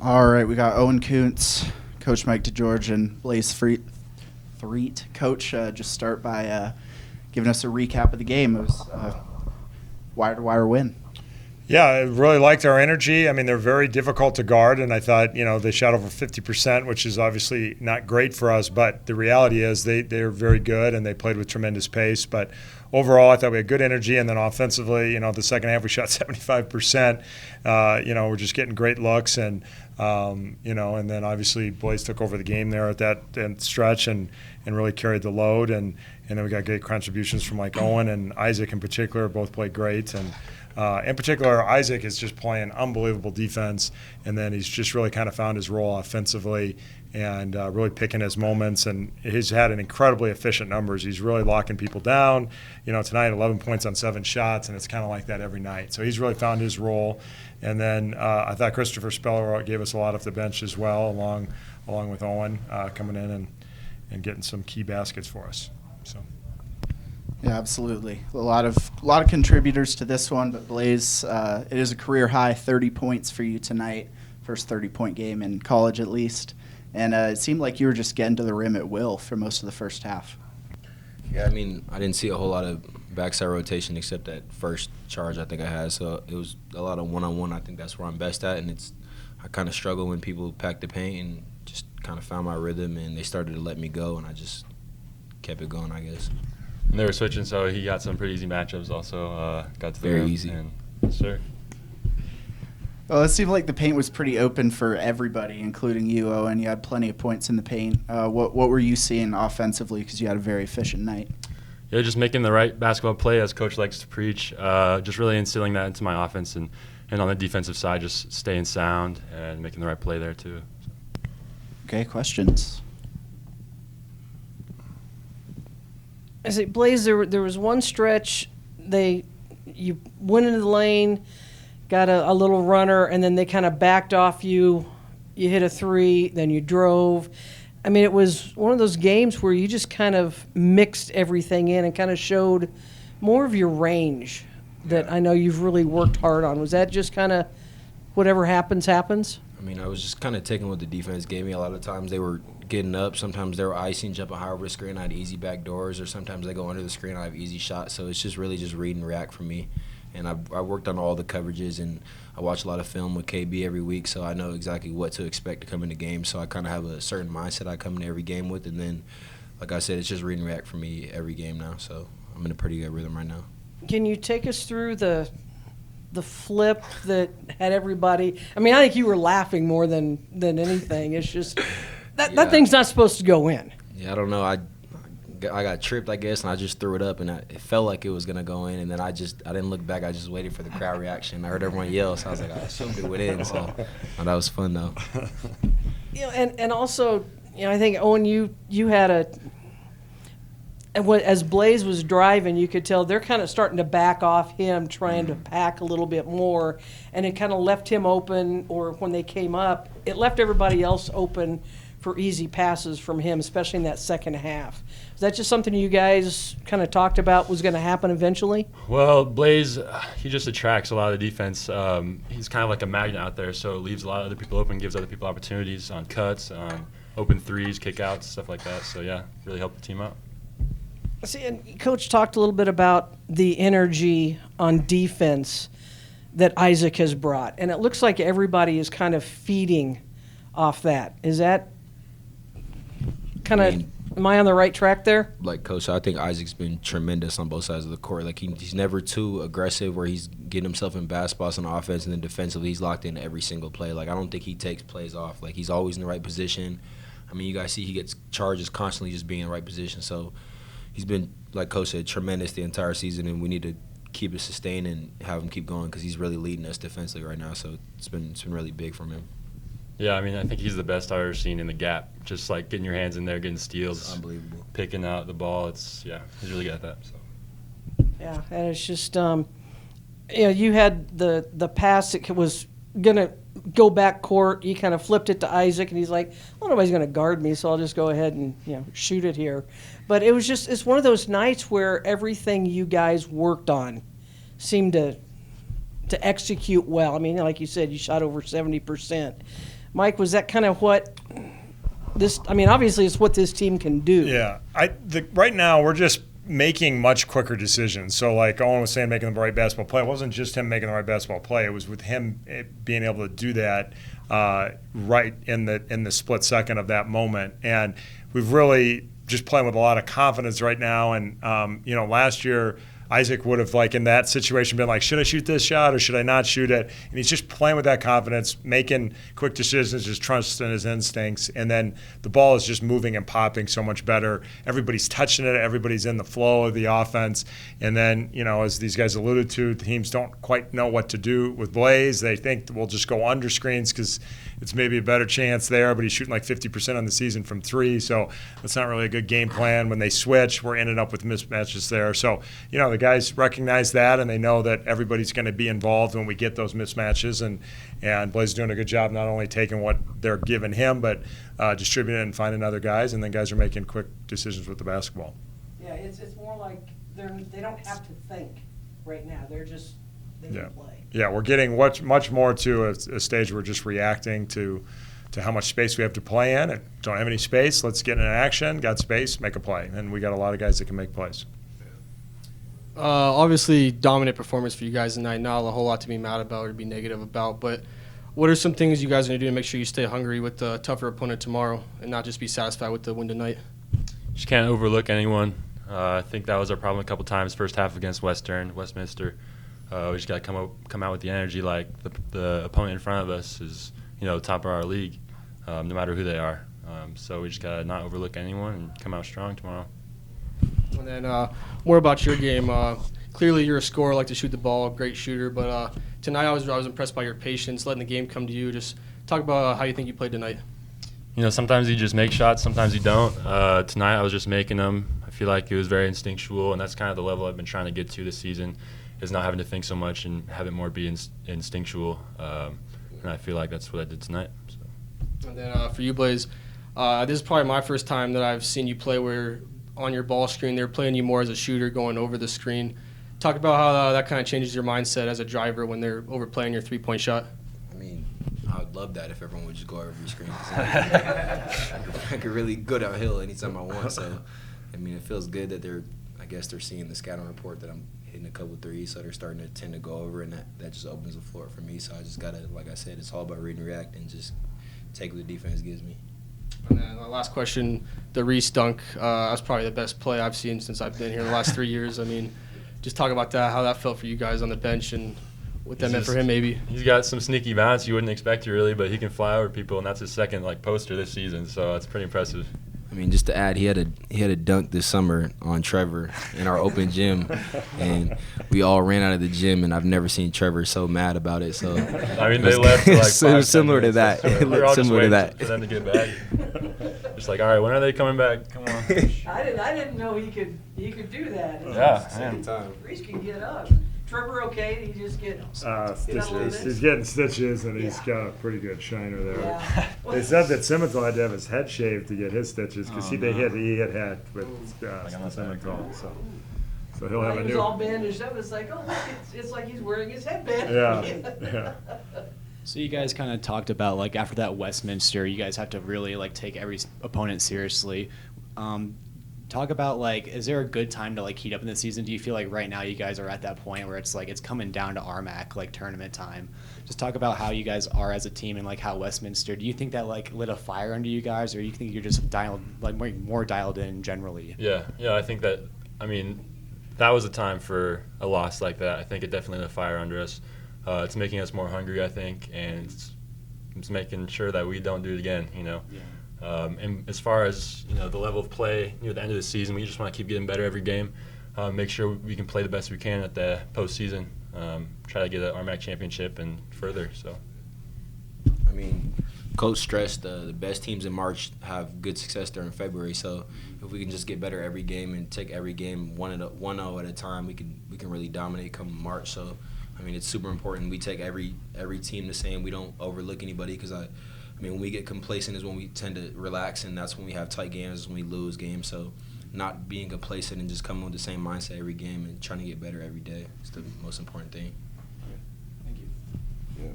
All right, we got Owen Koonce, Coach Mike DeGeorge, and Blaise Threatt. Coach, just start by giving us a recap of the game. It was a wire-to-wire win. Yeah, I really liked our energy. I mean, they're very difficult to guard, and I thought, they shot over 50%, which is obviously not great for us, but the reality is they're very good, and they played with tremendous pace. But overall, I thought we had good energy, and then offensively, the second half we shot 75%. We're just getting great looks, and and then obviously Blaise took over the game there at that stretch and really carried the load, and then we got great contributions from like Owen and Isaac in particular, both played great, and in particular, Isaac is just playing unbelievable defense, and then he's just really kind of found his role offensively and really picking his moments, and he's had an incredibly efficient numbers. He's really locking people down. Tonight 11 points on 7 shots, and it's kind of like that every night. So he's really found his role. And then I thought Christopher Speller gave us a lot off the bench as well, along with Owen coming in and getting some key baskets for us. So. Yeah, absolutely. A lot of contributors to this one, but Blaise, it is a career high 30 points for you tonight, first 30-point game in college at least, and it seemed like you were just getting to the rim at will for most of the first half. Yeah, I mean, I didn't see a whole lot of backside rotation except that first charge I think I had, so it was a lot of one-on-one. I think that's where I'm best at, and I kind of struggle when people pack the paint, and just kind of found my rhythm, and they started to let me go, and I just kept it going, I guess. And they were switching, so he got some pretty easy matchups also. Got to the Very rim, easy. And, sure. Well, it seemed like the paint was pretty open for everybody, including you, Owen. You had plenty of points in the paint. What were you seeing offensively, because you had a very efficient night? Yeah, just making the right basketball play, as Coach likes to preach. Just really instilling that into my offense, and on the defensive side, just staying sound and making the right play there too. Okay, questions? I say, Blaise, there was one stretch you went into the lane, got a little runner, and then they kind of backed off you. You hit a three, then you drove. I mean, it was one of those games where you just kind of mixed everything in and kind of showed more of your range that I know you've really worked hard on. Was that just kind of whatever happens, happens? I mean, I was just kind of taking what the defense gave me. A lot of times they were getting up. Sometimes they were icing, jumping high over the screen. I had easy back doors, or sometimes they go under the screen. I have easy shots. So it's just really just read and react for me. And I worked on all the coverages, and I watch a lot of film with KB every week, so I know exactly what to expect to come into games. So I kind of have a certain mindset I come into every game with. And then, like I said, it's just read and react for me every game now. So I'm in a pretty good rhythm right now. Can you take us through the flip that had everybody? I mean, I think you were laughing more than anything. It's just that thing's not supposed to go in. Yeah, I don't know. I got tripped, I guess, and I just threw it up, and it felt like it was gonna go in, and then I didn't look back. I just waited for the crowd reaction. I heard everyone yell, so I was like, I assumed it went in. So that was fun though. And also, I think, Owen, you had as Blaise was driving, you could tell they're kind of starting to back off him, trying to pack a little bit more, and it kind of left him open, or when they came up, it left everybody else open for easy passes from him, especially in that second half. Is that just something you guys kind of talked about was going to happen eventually? Well, Blaise, he just attracts a lot of the defense. He's kind of like a magnet out there, so it leaves a lot of other people open, gives other people opportunities on cuts, open threes, kickouts, stuff like that. So, yeah, really helped the team out. See, and Coach talked a little bit about the energy on defense that Isaac has brought, and it looks like everybody is kind of feeding off that. Is that kind of, am I on the right track there? Like Coach, I think Isaac's been tremendous on both sides of the court. Like he's never too aggressive where he's getting himself in bad spots on offense, and then defensively he's locked in every single play. Like I don't think he takes plays off. Like he's always in the right position. I mean, you guys see he gets charges constantly just being in the right position. So he's been, like Coach said, tremendous the entire season, and we need to keep it sustained and have him keep going because he's really leading us defensively right now. So it's been really big from him. Yeah, I mean, I think he's the best I've ever seen in the gap. Just like getting your hands in there, getting steals, It's unbelievable, picking out the ball. He's really good at that. So. Yeah, and it's just, you had the pass that was gonna go back court. He kind of flipped it to Isaac, and he's like, "Well, nobody's gonna guard me, so I'll just go ahead and shoot it here." But it's one of those nights where everything you guys worked on seemed to execute well. I mean, like you said, you shot over 70%. Mike, was that kind of what this? I mean, obviously, it's what this team can do. Yeah, right now we're just making much quicker decisions. So like Owen was saying, making the right basketball play. It wasn't just him making the right basketball play. It was with him being able to do that right in the split second of that moment. And we've really just playing with a lot of confidence right now. And last year Isaac would have, like, in that situation been like, should I shoot this shot or should I not shoot it? And he's just playing with that confidence, making quick decisions, just trusting his instincts. And then the ball is just moving and popping so much better. Everybody's touching it. Everybody's in the flow of the offense. And then, as these guys alluded to, teams don't quite know what to do with Blaise. They think we'll just go under screens because it's maybe a better chance there, but he's shooting like 50% on the season from three. So that's not really a good game plan. When they switch, we're ending up with mismatches there. So, the guys recognize that, and they know that everybody's going to be involved when we get those mismatches. And Blaise is doing a good job not only taking what they're giving him, but distributing it and finding other guys. And then guys are making quick decisions with the basketball. Yeah, it's more like they don't have to think right now. They can play. Yeah, we're getting much more to a stage where we're just reacting to how much space we have to play in. And don't have any space, let's get in action. Got space, make a play. And we got a lot of guys that can make plays. Obviously, dominant performance for you guys tonight. Not a whole lot to be mad about or be negative about. But what are some things you guys are going to do to make sure you stay hungry with the tougher opponent tomorrow and not just be satisfied with the win tonight? Just can't overlook anyone. I think that was our problem a couple times. First half against Westminster. We just got to come out with the energy like the opponent in front of us is, top of our league, no matter who they are. So we just got to not overlook anyone and come out strong tomorrow. And then more about your game. Clearly, you're a scorer, like to shoot the ball, great shooter. But tonight, I was impressed by your patience, letting the game come to you. Just talk about how you think you played tonight. Sometimes you just make shots, sometimes you don't. Tonight, I was just making them. I feel like it was very instinctual, and that's kind of the level I've been trying to get to this season, is not having to think so much and have it more be instinctual. And I feel like that's what I did tonight. So. And then for you, Blaise, this is probably my first time that I've seen you play where on your ball screen they're playing you more as a shooter going over the screen. Talk about how that kind of changes your mindset as a driver when they're overplaying your three-point shot. I mean, I would love that if everyone would just go over your screen. I could really go downhill anytime I want. So, I mean, it feels good that they're seeing the scouting report that I'm hitting a couple threes, so they're starting to tend to go over, and that just opens the floor for me. So I just got to, like I said, it's all about read and react and just take what the defense gives me. And then the last question, the Reese dunk, that's probably the best play I've seen since I've been here the last 3 years. I mean, just talk about that, how that felt for you guys on the bench and what that meant for him maybe. He's got some sneaky bounce you wouldn't expect really, but he can fly over people, and that's his second poster this season, so that's pretty impressive. I mean, just to add, he had a dunk this summer on Trevor in our open gym, and we all ran out of the gym, and I've never seen Trevor so mad about it. So I mean, they left for like 5, similar to that. It we're all just Similar to waiting that. for them to get back. Just like, all right, when are they coming back? Come on. I didn't know he could do that. Yeah. Reese can get up. Trevor, okay? Did he just get Stitches. He's getting stitches, and he's got a pretty good shiner there. Yeah. They said that Simmenthal had to have his head shaved to get his stitches because he had with Simmenthal. So he'll have He a was new. all bandaged up. It's like, oh, look, it's like he's wearing his headband. Yeah. So you guys kind of talked about after that Westminster, you guys have to really take every opponent seriously. Talk about is there a good time to heat up in the season? Do you feel like right now you guys are at that point where it's it's coming down to RMAC tournament time? Just talk about how you guys are as a team and how Westminster. Do you think that lit a fire under you guys, or you think you're just dialed more dialed in generally? Yeah. I think that that was a time for a loss like that. I think it definitely lit a fire under us. It's making us more hungry, I think, and it's making sure that we don't do it again. Yeah. And as far as the level of play near the end of the season, we just want to keep getting better every game. Make sure we can play the best we can at the postseason. Try to get an RMAC championship and further. So, I mean, Coach stressed the best teams in March have good success during February. So if we can just get better every game and take every game 1-0 at a time, we can really dominate come March. So, I mean, it's super important. We take every team the same. We don't overlook anybody because when we get complacent is when we tend to relax, and that's when we have tight games, when we lose games. So not being complacent and just coming with the same mindset every game and trying to get better every day is the most important thing. Thank you. Yeah.